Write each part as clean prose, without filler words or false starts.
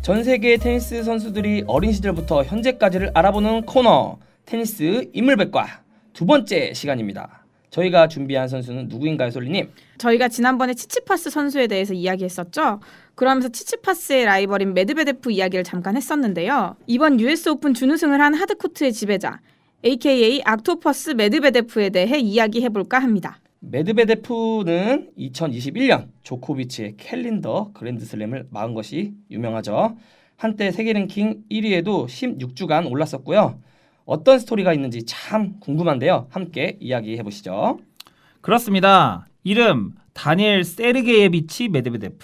전 세계 테니스 선수들이 어린 시절부터 현재까지를 알아보는 코너 테니스 인물백과 두 번째 시간입니다. 저희가 준비한 선수는 누구인가요, 솔리님? 저희가 지난번에 치치파스 선수에 대해서 이야기했었죠. 그러면서 치치파스의 라이벌인 메드베데프 이야기를 잠깐 했었는데요. 이번 US 오픈 준우승을 한 하드코트의 지배자 AKA 악토퍼스 메드베데프에 대해 이야기해볼까 합니다. 메드베데프는 2021년 조코비치의 캘린더 그랜드슬램을 막은 것이 유명하죠. 한때 세계 랭킹 1위에도 16주간 올랐었고요. 어떤 스토리가 있는지 참 궁금한데요. 함께 이야기해보시죠. 그렇습니다. 이름 다니엘 세르게예비치 메드베데프.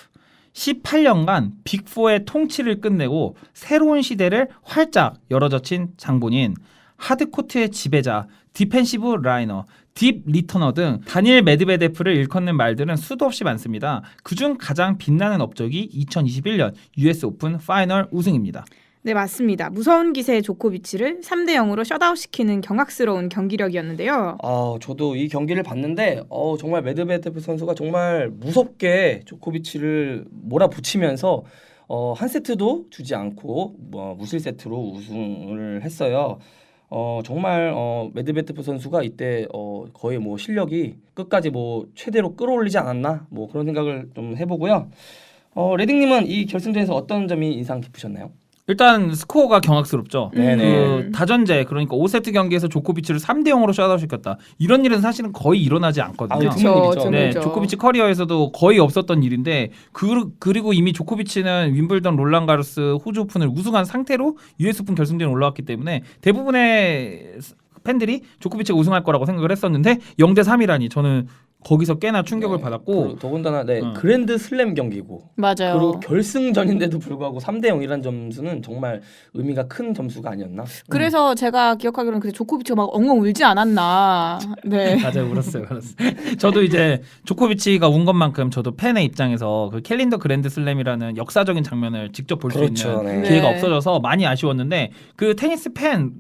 18년간 빅4의 통치를 끝내고 새로운 시대를 활짝 열어젖힌 장본인, 하드코트의 지배자, 디펜시브 라이너, 딥 리터너 등 다니엘 메드베데프를 일컫는 말들은 수도 없이 많습니다. 그중 가장 빛나는 업적이 2021년 US 오픈 파이널 우승입니다. 네, 맞습니다. 무서운 기세의 조코비치를 3대0으로 셧아웃시키는 경악스러운 경기력이었는데요. 저도 이 경기를 봤는데 정말 메드베데프 선수가 정말 무섭게 조코비치를 몰아붙이면서 한 세트도 주지 않고 무실 세트로 우승을 했어요. 정말 메드베데프 선수가 이때 거의 실력이 끝까지 최대로 끌어올리지 않았나 그런 생각을 좀 해보고요. 레딩님은 이 결승전에서 어떤 점이 인상 깊으셨나요? 일단 스코어가 경악스럽죠. 네네. 다전제, 그러니까 5세트 경기에서 조코비치를 3대0으로 셧아웃시켰다. 이런 일은 사실은 거의 일어나지 않거든요. 드문 일이죠. 네, 조코비치 커리어에서도 거의 없었던 일인데 그리고 이미 조코비치는 윈블던, 롤랑가로스, 호주 오픈을 우승한 상태로 US 오픈 결승전에 올라왔기 때문에 대부분의 팬들이 조코비치가 우승할 거라고 생각을 했었는데 0대3이라니 저는 거기서 꽤나 충격을 받았고, 더군다나 그랜드 슬램 경기고 맞아요. 그리고 결승전인데도 불구하고 3대0이라는 점수는 정말 의미가 큰 점수가 아니었나? 그래서 제가 기억하기로는 그때 조코비치가 막 엉엉 울지 않았나. 네. 맞아요, 울었어요. 저도 이제 조코비치가 운 것만큼 저도 팬의 입장에서 그 캘린더 그랜드 슬램이라는 역사적인 장면을 직접 볼 수 있는 기회가 없어져서 많이 아쉬웠는데, 그 테니스 팬,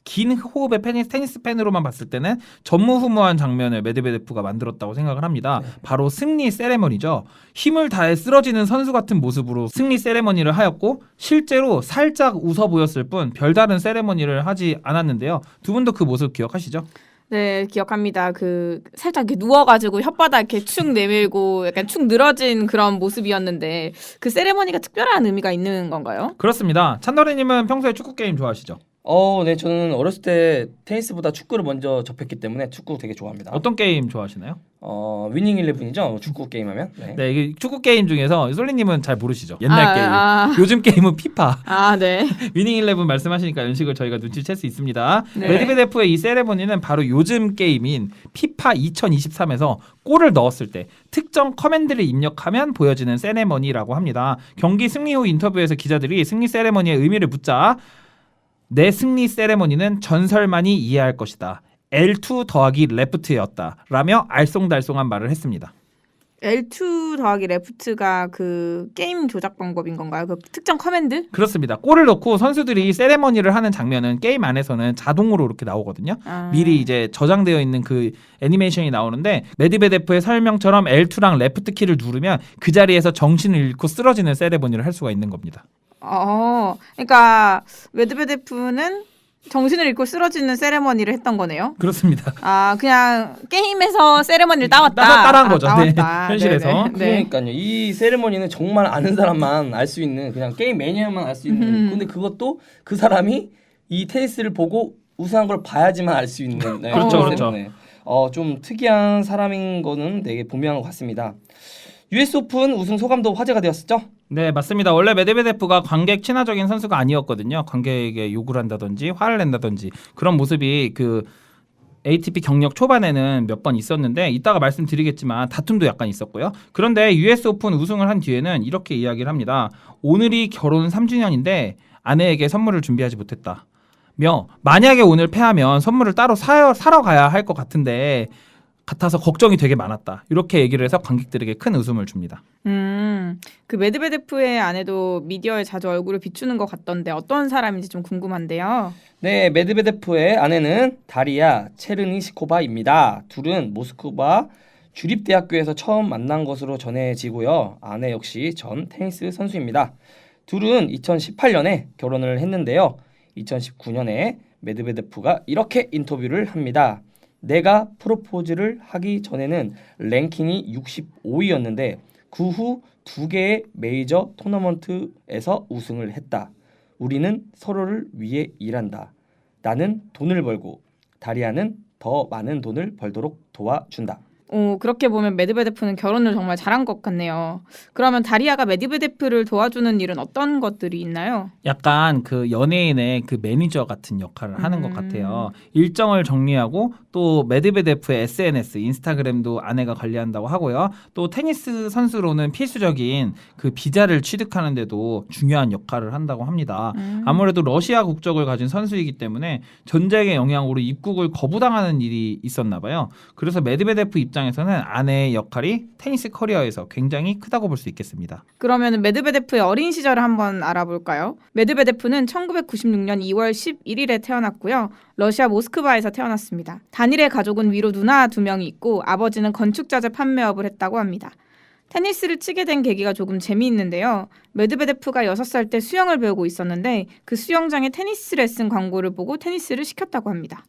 긴 호흡의 테니스 팬으로만 봤을 때는 전무후무한 장면을 메드베데프가 만들었다고 생각을 합니다. 바로 승리 세레머니죠. 힘을 다해 쓰러지는 선수 같은 모습으로 승리 세레머니를 하였고, 실제로 살짝 웃어 보였을 뿐 별다른 세레머니를 하지 않았는데요. 두 분도 그 모습 기억하시죠? 네, 기억합니다. 살짝 이렇게 누워가지고 혓바닥 이렇게 축 내밀고 약간 축 늘어진 그런 모습이었는데, 그 세레머니가 특별한 의미가 있는 건가요? 그렇습니다. 찬더리님은 평소에 축구 게임 좋아하시죠? 네, 저는 어렸을 때 테니스보다 축구를 먼저 접했기 때문에 축구 되게 좋아합니다. 어떤 게임 좋아하시나요? 위닝 11이죠. 축구 게임하면. 네, 이게 축구 게임 중에서 솔리님은 잘 모르시죠? 옛날 게임. 요즘 게임은 피파. 네. 위닝 11 말씀하시니까 연식을 저희가 눈치챌 수 있습니다. 네. 메드베데프의 이 세레머니는 바로 요즘 게임인 피파 2023에서 골을 넣었을 때 특정 커맨드를 입력하면 보여지는 세레머니라고 합니다. 경기 승리 후 인터뷰에서 기자들이 승리 세레머니의 의미를 묻자, 내 승리 세레머니는 전설만이 이해할 것이다. L2 더하기 레프트였다. 라며 알쏭달쏭한 말을 했습니다. L2 더하기 레프트가 그 게임 조작 방법인 건가요? 그 특정 커맨드? 그렇습니다. 골을 넣고 선수들이 세레머니를 하는 장면은 게임 안에서는 자동으로 이렇게 나오거든요. 미리 이제 저장되어 있는 그 애니메이션이 나오는데, 메드베데프의 설명처럼 L2랑 레프트 키를 누르면 그 자리에서 정신을 잃고 쓰러지는 세레머니를 할 수가 있는 겁니다. 그러니까 메드베데프는 정신을 잃고 쓰러지는 세레머니를 했던 거네요. 그렇습니다. 그냥 게임에서 세레머니를 따왔다. 따라한 거죠. 따왔다. 네, 현실에서. 네. 그러니까요. 이 세레머니는 정말 아는 사람만 알 수 있는, 그냥 게임 매니아만 알 수 있는. 근데 그것도 그 사람이 이 테니스를 보고 우승한 걸 봐야지만 알 수 있는. 네, 그렇죠. 좀 특이한 사람인 거는 되게 분명한 것 같습니다. US 오픈 우승 소감도 화제가 되었었죠? 네, 맞습니다. 원래 메드베데프가 관객 친화적인 선수가 아니었거든요. 관객에게 욕을 한다든지 화를 낸다든지 그런 모습이 그 ATP 경력 초반에는 몇 번 있었는데, 이따가 말씀드리겠지만 다툼도 약간 있었고요. 그런데 US 오픈 우승을 한 뒤에는 이렇게 이야기를 합니다. 오늘이 결혼 3주년인데 아내에게 선물을 준비하지 못했다. 만약에 오늘 패하면 선물을 따로 사러 가야 할 것 같아서 걱정이 되게 많았다. 이렇게 얘기를 해서 관객들에게 큰 웃음을 줍니다. 그 메드베데프의 아내도 미디어에 자주 얼굴을 비추는 것 같던데 어떤 사람인지 좀 궁금한데요. 네, 메드베데프의 아내는 다리아 체르니시코바입니다. 둘은 모스크바 주립대학교에서 처음 만난 것으로 전해지고요. 아내 역시 전 테니스 선수입니다. 둘은 2018년에 결혼을 했는데요. 2019년에 메드베데프가 이렇게 인터뷰를 합니다. 내가 프로포즈를 하기 전에는 랭킹이 65위였는데 그 후 2개의 메이저 토너먼트에서 우승을 했다. 우리는 서로를 위해 일한다. 나는 돈을 벌고 다리아는 더 많은 돈을 벌도록 도와준다. 그렇게 보면 메드베데프는 결혼을 정말 잘한 것 같네요. 그러면 다리아가 메드베데프를 도와주는 일은 어떤 것들이 있나요? 약간 그 연예인의 그 매니저 같은 역할을 하는 것 같아요. 일정을 정리하고 또 메드베데프의 SNS, 인스타그램도 아내가 관리한다고 하고요. 또 테니스 선수로는 필수적인 그 비자를 취득하는데도 중요한 역할을 한다고 합니다. 아무래도 러시아 국적을 가진 선수이기 때문에 전쟁의 영향으로 입국을 거부당하는 일이 있었나 봐요. 그래서 메드베데프 입장에서는 아내의 역할이 테니스 커리어에서 굉장히 크다고 볼 수 있겠습니다. 그러면 메드베데프의 어린 시절을 한번 알아볼까요? 메드베데프는 1996년 2월 11일에 태어났고요. 러시아 모스크바에서 태어났습니다. 단일의 가족은 위로 누나 2명이 있고 아버지는 건축자재 판매업을 했다고 합니다. 테니스를 치게 된 계기가 조금 재미있는데요. 메드베데프가 6살 때 수영을 배우고 있었는데 그 수영장에 테니스 레슨 광고를 보고 테니스를 시켰다고 합니다.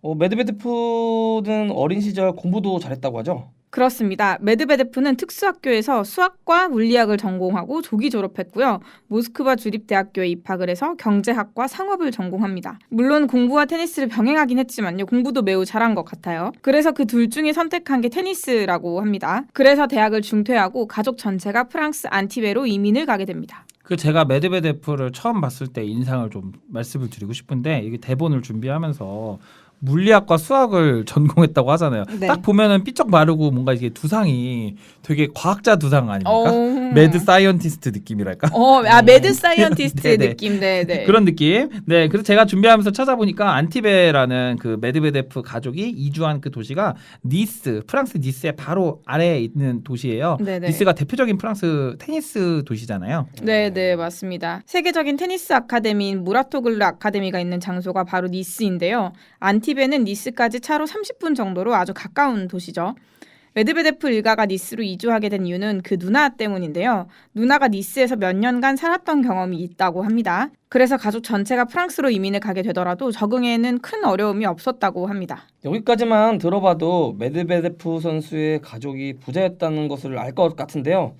메드베데프는 어린 시절 공부도 잘했다고 하죠? 그렇습니다. 메드베데프는 특수학교에서 수학과 물리학을 전공하고 조기 졸업했고요. 모스크바 주립대학교에 입학을 해서 경제학과 상업을 전공합니다. 물론 공부와 테니스를 병행하긴 했지만요. 공부도 매우 잘한 것 같아요. 그래서 그 둘 중에 선택한 게 테니스라고 합니다. 그래서 대학을 중퇴하고 가족 전체가 프랑스 안티베로 이민을 가게 됩니다. 제가 메드베데프를 처음 봤을 때 인상을 좀 말씀을 드리고 싶은데 이게 대본을 준비하면서 물리학과 수학을 전공했다고 하잖아요. 네. 딱 보면은 삐쩍 마르고 뭔가 이게 두상이 되게 과학자 두상 아닙니까? 매드 사이언티스트 느낌이랄까? 매드 사이언티스트의 네네. 느낌. 네. 그런 느낌. 네, 그래서 제가 준비하면서 찾아보니까 안티베라는 그 메드베데프 가족이 이주한 그 도시가 니스, 프랑스 니스의 바로 아래에 있는 도시예요. 네네. 니스가 대표적인 프랑스 테니스 도시잖아요. 네, 맞습니다. 세계적인 테니스 아카데미인 무라토글루 아카데미가 있는 장소가 바로 니스인데요. 안티베는 니스까지 차로 30분 정도로 아주 가까운 도시죠. 메드베데프 일가가 니스로 이주하게 된 이유는 그 누나 때문인데요. 누나가 니스에서 몇 년간 살았던 경험이 있다고 합니다. 그래서 가족 전체가 프랑스로 이민을 가게 되더라도 적응에는 큰 어려움이 없었다고 합니다. 여기까지만 들어봐도 메드베데프 선수의 가족이 부자였다는 것을 알 것 같은데요.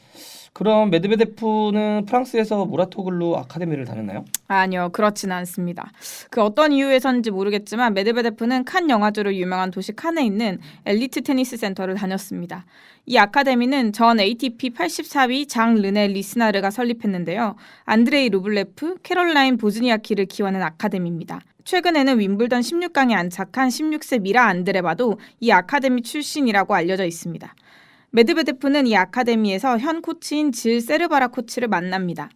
그럼 메드베데프는 프랑스에서 무라토글루 아카데미를 다녔나요? 아니요, 그렇지는 않습니다. 그 어떤 이유에서인지 모르겠지만 메드베데프는 칸 영화제로 유명한 도시 칸에 있는 엘리트 테니스 센터를 다녔습니다. 이 아카데미는 전 ATP 84위 장 르네 리스나르가 설립했는데요. 안드레이 루블레프, 캐롤라인 보즈니아키를 키워낸 아카데미입니다. 최근에는 윈블던 16강에 안착한 16세 미라 안드레바도 이 아카데미 출신이라고 알려져 있습니다. 메드베데프는 이 아카데미에서 현 코치인 질 세르바라 코치를 만납니다.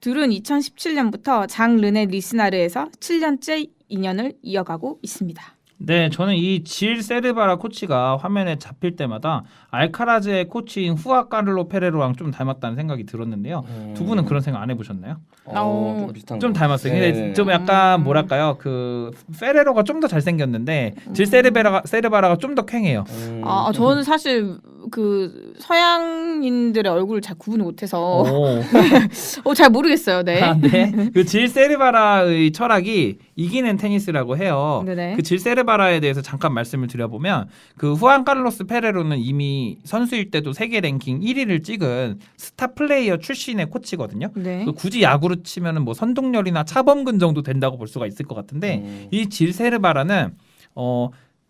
둘은 2017년부터 장 르네 리스나르에서 7년째 인연을 이어가고 있습니다. 네, 저는 이 질 세르바라 코치가 화면에 잡힐 때마다 알카라즈의 코치인 후아 카를로 페레로랑 좀 닮았다는 생각이 들었는데요. 두 분은 그런 생각 안 해보셨나요? 좀 비슷한 좀 거. 닮았어요. 네. 근데 좀 약간 뭐랄까요, 그 페레로가 좀 더 잘생겼는데 질 세르바라가 좀 더 퀭해요. 저는 사실 그 서양인들의 얼굴을 잘 구분을 못해서 잘 모르겠어요. 네. 네. 그 질 세르바라의 철학이 이기는 테니스라고 해요. 네네. 그 질 세르바라에 대해서 잠깐 말씀을 드려보면 그 후안 카를로스 페레로는 이미 선수일 때도 세계 랭킹 1위를 찍은 스타 플레이어 출신의 코치거든요. 네. 굳이 야구로 치면은 뭐 선동열이나 차범근 정도 된다고 볼 수가 있을 것 같은데 이 질 세르바라는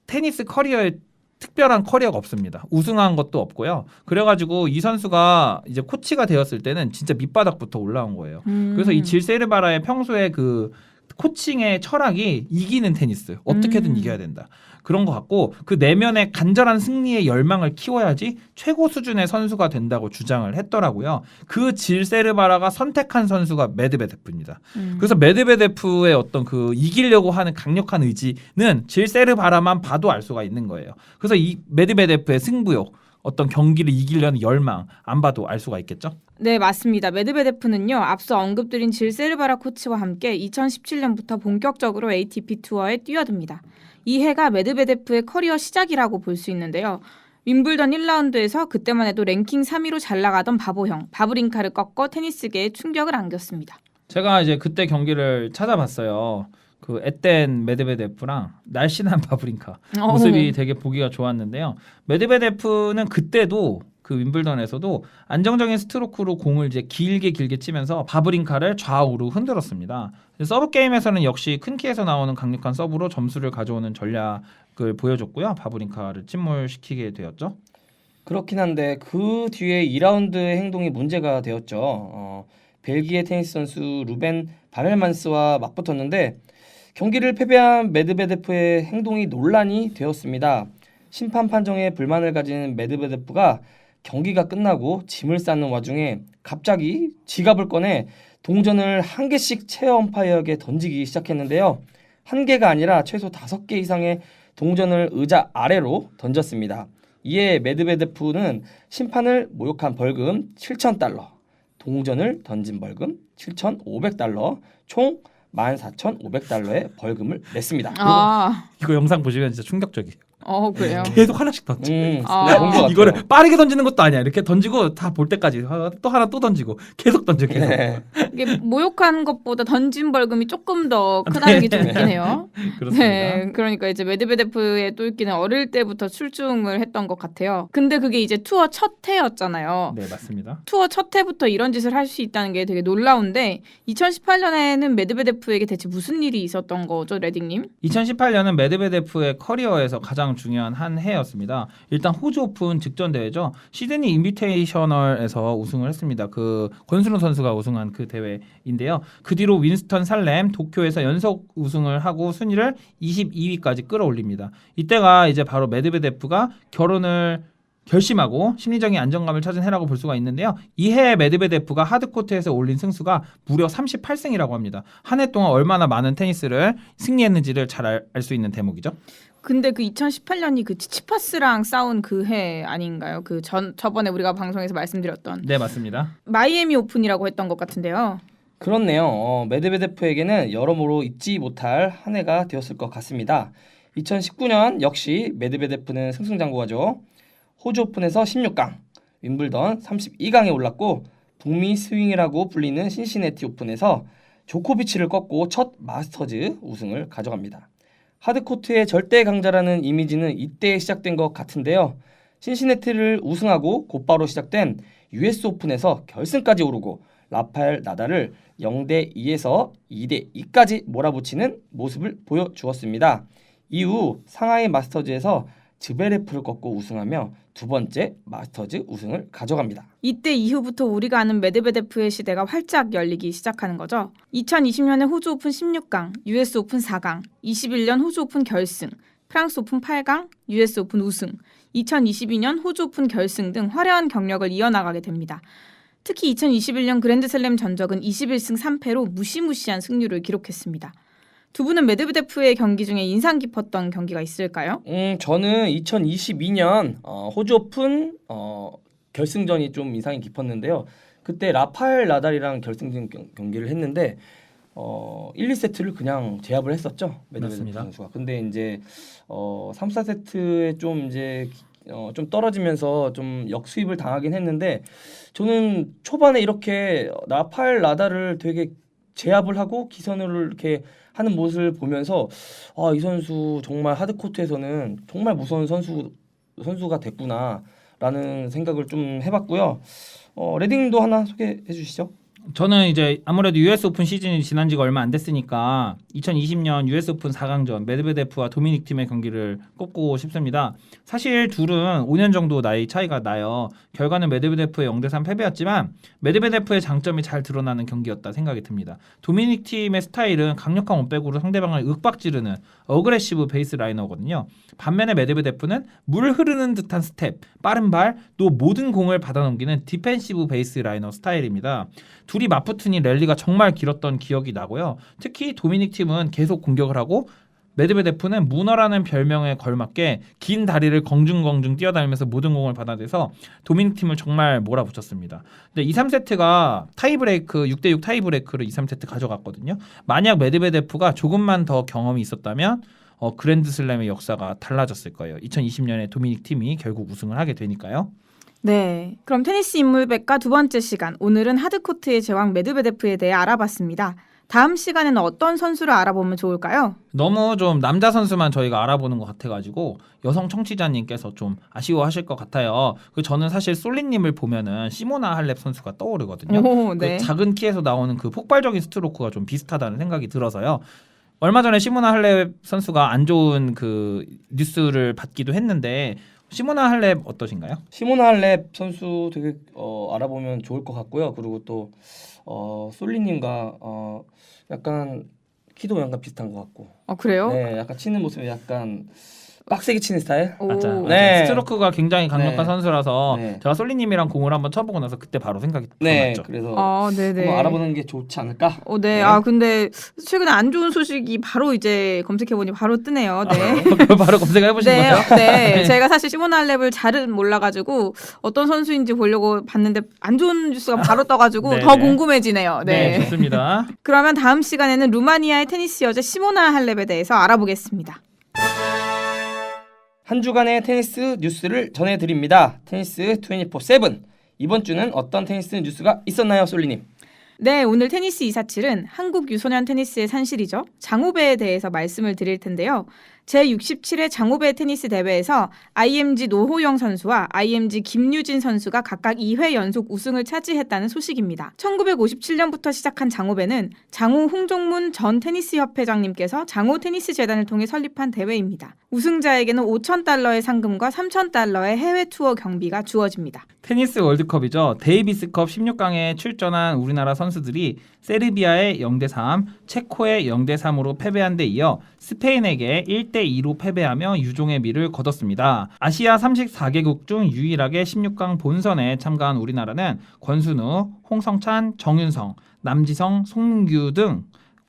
테니스 커리어에 특별한 커리어가 없습니다. 우승한 것도 없고요. 그래가지고 이 선수가 이제 코치가 되었을 때는 진짜 밑바닥부터 올라온 거예요. 그래서 이 질 세르바라의 평소에 그 코칭의 철학이 이기는 테니스, 어떻게든 이겨야 된다. 그런 것 같고 그 내면의 간절한 승리의 열망을 키워야지 최고 수준의 선수가 된다고 주장을 했더라고요. 그 질 세르바라가 선택한 선수가 메드베데프입니다. 그래서 메드베데프의 어떤 그 이기려고 하는 강력한 의지는 질 세르바라만 봐도 알 수가 있는 거예요. 그래서 이 메드베데프의 승부욕, 어떤 경기를 이기려는 열망 안 봐도 알 수가 있겠죠? 네, 맞습니다. 메드베데프는요. 앞서 언급드린 질 세르바라 코치와 함께 2017년부터 본격적으로 ATP 투어에 뛰어듭니다. 이 해가 메드베데프의 커리어 시작이라고 볼 수 있는데요. 윈블던 1라운드에서 그때만 해도 랭킹 3위로 잘 나가던 바보형 바브린카를 꺾고 테니스계에 충격을 안겼습니다. 제가 이제 그때 경기를 찾아봤어요. 그 앳된 메드베데프랑 날씬한 바브린카 모습이 되게 보기가 좋았는데요. 메드베데프는 그때도 그 윈블던에서도 안정적인 스트로크로 공을 이제 길게 치면서 바브린카를 좌우로 흔들었습니다. 서브 게임에서는 역시 큰 키에서 나오는 강력한 서브로 점수를 가져오는 전략을 보여줬고요. 바브린카를 침몰시키게 되었죠. 그렇긴 한데 그 뒤에 2라운드의 행동이 문제가 되었죠. 벨기에 테니스 선수 루벤 바넬만스와 맞붙었는데 경기를 패배한 메드베데프의 행동이 논란이 되었습니다. 심판 판정에 불만을 가진 메드베데프가 경기가 끝나고 짐을 싸는 와중에 갑자기 지갑을 꺼내 동전을 한 개씩 체어 엄파이어에게 던지기 시작했는데요. 한 개가 아니라 최소 5개 이상의 동전을 의자 아래로 던졌습니다. 이에 메드베데프는 심판을 모욕한 벌금 7,000달러, 동전을 던진 벌금 7,500달러, 총 14,500달러의 벌금을 냈습니다. 이거 영상 보시면 진짜 충격적이에요. 그래요. 계속 하나씩 던져. 이거를 빠르게 던지는 것도 아니야. 이렇게 던지고 다 볼 때까지 또 하나 또 던지고 계속 던져 계속. 이게 모욕한 것보다 던진 벌금이 조금 더 크다는 게 좀 있긴 해요. 그렇습니다. 네, 그러니까 이제 메드베데프의 똘끼는 어릴 때부터 출중을 했던 것 같아요. 근데 그게 이제 투어 첫 해였잖아요. 네, 맞습니다. 투어 첫 해부터 이런 짓을 할 수 있다는 게 되게 놀라운데 2018년에는 메드베데프에게 대체 무슨 일이 있었던 거죠, 레딩님? 2018년은 메드베데프의 커리어에서 가장 중요한 한 해였습니다. 일단 호주 오픈 직전 대회죠. 시드니 인비테이셔널에서 우승을 했습니다. 그 권순우 선수가 우승한 그 대회인데요. 그 뒤로 윈스턴 살렘, 도쿄에서 연속 우승을 하고 순위를 22위까지 끌어올립니다. 이때가 이제 바로 메드베데프가 결혼을 결심하고 심리적인 안정감을 찾은 해라고 볼 수가 있는데요. 이 해에 메드베데프가 하드코트에서 올린 승수가 무려 38승이라고 합니다. 한 해 동안 얼마나 많은 테니스를 승리했는지를 잘 알 수 있는 대목이죠. 근데 그 2018년이 그 치치파스랑 싸운 그 해 아닌가요? 저번에 우리가 방송에서 말씀드렸던. 네, 맞습니다. 마이애미 오픈이라고 했던 것 같은데요. 그렇네요. 메드베데프에게는 여러모로 잊지 못할 한 해가 되었을 것 같습니다. 2019년 역시 메드베데프는 승승장구하죠. 호주 오픈에서 16강, 윈블던 32강에 올랐고 북미 스윙이라고 불리는 신시내티 오픈에서 조코비치를 꺾고 첫 마스터즈 우승을 가져갑니다. 하드코트의 절대 강자라는 이미지는 이때 시작된 것 같은데요. 신시내티를 우승하고 곧바로 시작된 US 오픈에서 결승까지 오르고 라파엘 나달을 0대2에서 2대2까지 몰아붙이는 모습을 보여주었습니다. 이후 상하이 마스터즈에서 즈베레프를 꺾고 우승하며 두 번째 마스터즈 우승을 가져갑니다. 이때 이후부터 우리가 아는 메드베데프의 시대가 활짝 열리기 시작하는 거죠. 2020년에 호주 오픈 16강, US 오픈 4강, 21년 호주 오픈 결승, 프랑스 오픈 8강, US 오픈 우승, 2022년 호주 오픈 결승 등 화려한 경력을 이어나가게 됩니다. 특히 2021년 그랜드슬램 전적은 21승 3패로 무시무시한 승률을 기록했습니다. 두 분은 메드베데프의 경기 중에 인상 깊었던 경기가 있을까요? 저는 2022년 호주 오픈 결승전이 좀 인상이 깊었는데요. 그때 라파엘 나달이랑 결승전 경기를 했는데 1, 2세트를 그냥 제압을 했었죠. 메드베데프 선수가. 근데 이제 3, 4세트에 좀 이제 좀 떨어지면서 좀 역수입을 당하긴 했는데 저는 초반에 이렇게 라파엘 나달을 되게 제압을 하고 기선을 이렇게 하는 모습을 보면서 이 선수 정말 하드코트에서는 정말 무서운 선수가 됐구나라는 생각을 좀 해봤고요. 레딩도 하나 소개해 주시죠. 저는 이제 아무래도 US 오픈 시즌이 지난 지가 얼마 안 됐으니까 2020년 US 오픈 4강전 메드베데프와 도미닉 팀의 경기를 꼽고 싶습니다. 사실 둘은 5년 정도 나이 차이가 나요. 결과는 메드베데프의 0대3 패배였지만 메드베데프의 장점이 잘 드러나는 경기였다 생각이 듭니다. 도미닉 팀의 스타일은 강력한 원백으로 상대방을 윽박지르는 어그레시브 베이스 라이너거든요. 반면에 메드베데프는 물 흐르는 듯한 스텝, 빠른 발, 또 모든 공을 받아넘기는 디펜시브 베이스 라이너 스타일입니다. 둘이 맞붙으니 랠리가 정말 길었던 기억이 나고요. 특히 도미닉 팀은 계속 공격을 하고 메드베데프는 문어라는 별명에 걸맞게 긴 다리를 공중공중 뛰어다니면서 모든 공을 받아내서 도미닉 팀을 정말 몰아붙였습니다. 근데 2, 3세트가 타이브레이크 6대6 타이브레이크로 2, 3세트 가져갔거든요. 만약 메드베데프가 조금만 더 경험이 있었다면 그랜드슬램의 역사가 달라졌을 거예요. 2020년에 도미닉 팀이 결국 우승을 하게 되니까요. 네, 그럼 테니스 인물백과 두 번째 시간, 오늘은 하드코트의 제왕 메드베데프에 대해 알아봤습니다. 다음 시간에는 어떤 선수를 알아보면 좋을까요? 너무 좀 남자 선수만 저희가 알아보는 것 같아가지고 여성 청취자님께서 좀 아쉬워하실 것 같아요. 저는 사실 솔리님을 보면은 시모나 할렙 선수가 떠오르거든요. 오, 네. 그 작은 키에서 나오는 그 폭발적인 스트로크가 좀 비슷하다는 생각이 들어서요. 얼마 전에 시모나 할렙 선수가 안 좋은 그 뉴스를 받기도 했는데 시모나 할렙 어떠신가요? 시모나 할렙 선수 되게 알아보면 좋을 것 같고요. 그리고 또 솔리님과 약간 키도 약간 비슷한 것 같고. 그래요? 네, 약간 치는 모습이 약간 빡세게 치는 스타일. 오. 네. 스트로크가 굉장히 강력한 네. 선수라서 네. 제가 솔리님이랑 공을 한번 쳐보고 나서 그때 바로 생각이 네, 들었죠. 그래서 네네. 한번 알아보는 게 좋지 않을까? 네. 네. 근데 최근에 안 좋은 소식이 바로 이제 검색해보니 바로 뜨네요. 네. 바로 검색을 해보신 네, 거예요? 네. 제가 사실 시모나 할렙을 잘은 몰라가지고 어떤 선수인지 보려고 봤는데 안 좋은 뉴스가 바로 떠가지고 네네. 더 궁금해지네요. 네, 네. 좋습니다. 그러면 다음 시간에는 루마니아의 테니스 여자 시모나 할렙에 대해서 알아보겠습니다. 한 주간의 테니스 뉴스를 전해드립니다. 테니스 24/7. 이번 주는 어떤 테니스 뉴스가 있었나요, 솔리님? 네, 오늘 테니스 247은 한국 유소년 테니스의 산실이죠. 장호배에 대해서 말씀을 드릴 텐데요. 제67회 장호배 테니스 대회에서 IMG 노호영 선수와 IMG 김유진 선수가 각각 2회 연속 우승을 차지했다는 소식입니다. 1957년부터 시작한 장호배는 장호 홍종문 전 테니스협회장님께서 장호 테니스 재단을 통해 설립한 대회입니다. 우승자에게는 $5,000의 상금과 $3,000의 해외 투어 경비가 주어집니다. 테니스 월드컵이죠. 데이비스컵 16강에 출전한 우리나라 선수들이 세르비아에 0대3, 체코에 0대3으로 패배한 데 이어 스페인에게 1대2로 패배하며 유종의 미를 거뒀습니다. 아시아 34개국 중 유일하게 16강 본선에 참가한 우리나라는 권순우, 홍성찬, 정윤성, 남지성, 송민규 등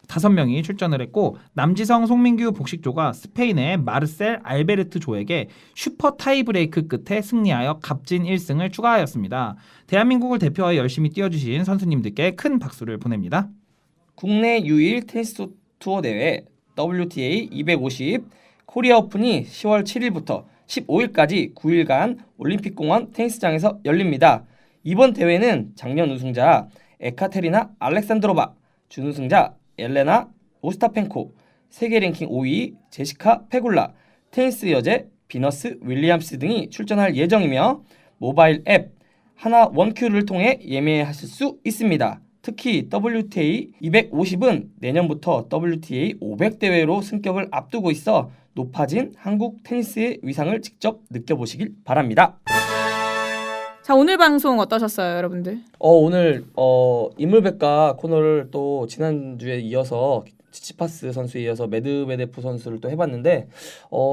5명이 출전을 했고 남지성, 송민규 복식조가 스페인의 마르셀 알베르트 조에게 슈퍼 타이브레이크 끝에 승리하여 값진 1승을 추가하였습니다. 대한민국을 대표하여 열심히 뛰어주신 선수님들께 큰 박수를 보냅니다. 국내 유일 테니스 투어 대회 WTA 250 코리아 오픈이 10월 7일부터 15일까지 9일간 올림픽공원 테니스장에서 열립니다. 이번 대회는 작년 우승자 에카테리나 알렉산드로바, 준우승자 엘레나 오스타펜코, 세계 랭킹 5위 제시카 페굴라, 테니스 여제 비너스 윌리엄스 등이 출전할 예정이며 모바일 앱 하나 원큐를 통해 예매하실 수 있습니다. 특히 WTA 250은 내년부터 WTA 500 대회로 승격을 앞두고 있어 높아진 한국 테니스의 위상을 직접 느껴보시길 바랍니다. 자, 오늘 방송 어떠셨어요, 여러분들? 오늘 인물백과 코너를 또 지난주에 이어서 치치파스 선수에 이어서 메드베데프 선수를 또 해봤는데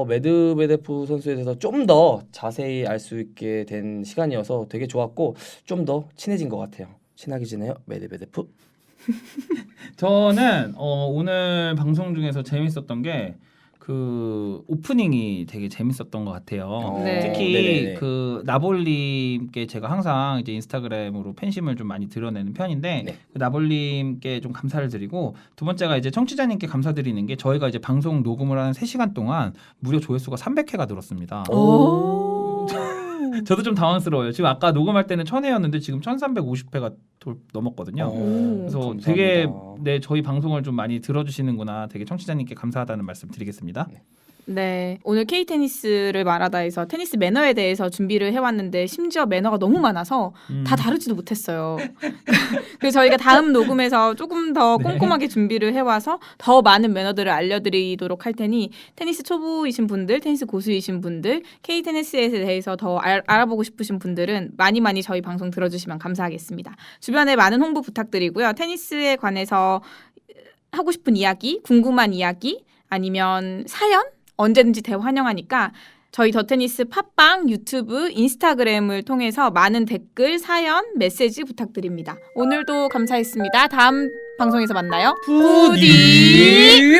메드베데프 선수에 대해서 좀 더 자세히 알 수 있게 된 시간이어서 되게 좋았고 좀 더 친해진 것 같아요. 친하게 지내요, 메드베데프. 저는 오늘 방송 중에서 재밌었던 게 그 오프닝이 되게 재밌었던 것 같아요. 네. 특히 네네네. 그 나볼님께 제가 항상 이제 인스타그램으로 팬심을 좀 많이 드러내는 편인데 네. 그 나볼님께 좀 감사를 드리고 두 번째가 이제 청취자님께 감사드리는 게 저희가 이제 방송 녹음을 하는 3시간 동안 무려 조회수가 300회가 늘었습니다. 오. 저도 좀 당황스러워요. 지금 아까 녹음할 때는 1000회였는데 지금 1350회가 넘었거든요. 그래서 감사합니다. 되게 저희 방송을 좀 많이 들어주시는구나. 되게 청취자님께 감사하다는 말씀 드리겠습니다. 네, 오늘 K테니스를 말하다에서 테니스 매너에 대해서 준비를 해왔는데 심지어 매너가 너무 많아서 다 다루지도 못했어요. 그래서 저희가 다음 녹음에서 조금 더 꼼꼼하게 준비를 해와서 더 많은 매너들을 알려드리도록 할 테니 테니스 초보이신 분들, 테니스 고수이신 분들, K테니스에 대해서 더 알아보고 싶으신 분들은 많이 저희 방송 들어주시면 감사하겠습니다. 주변에 많은 홍보 부탁드리고요. 테니스에 관해서 하고 싶은 이야기, 궁금한 이야기, 아니면 사연? 언제든지 대환영하니까 저희 더 테니스 팟빵, 유튜브, 인스타그램을 통해서 많은 댓글, 사연, 메시지 부탁드립니다. 오늘도 감사했습니다. 다음 방송에서 만나요. 푸디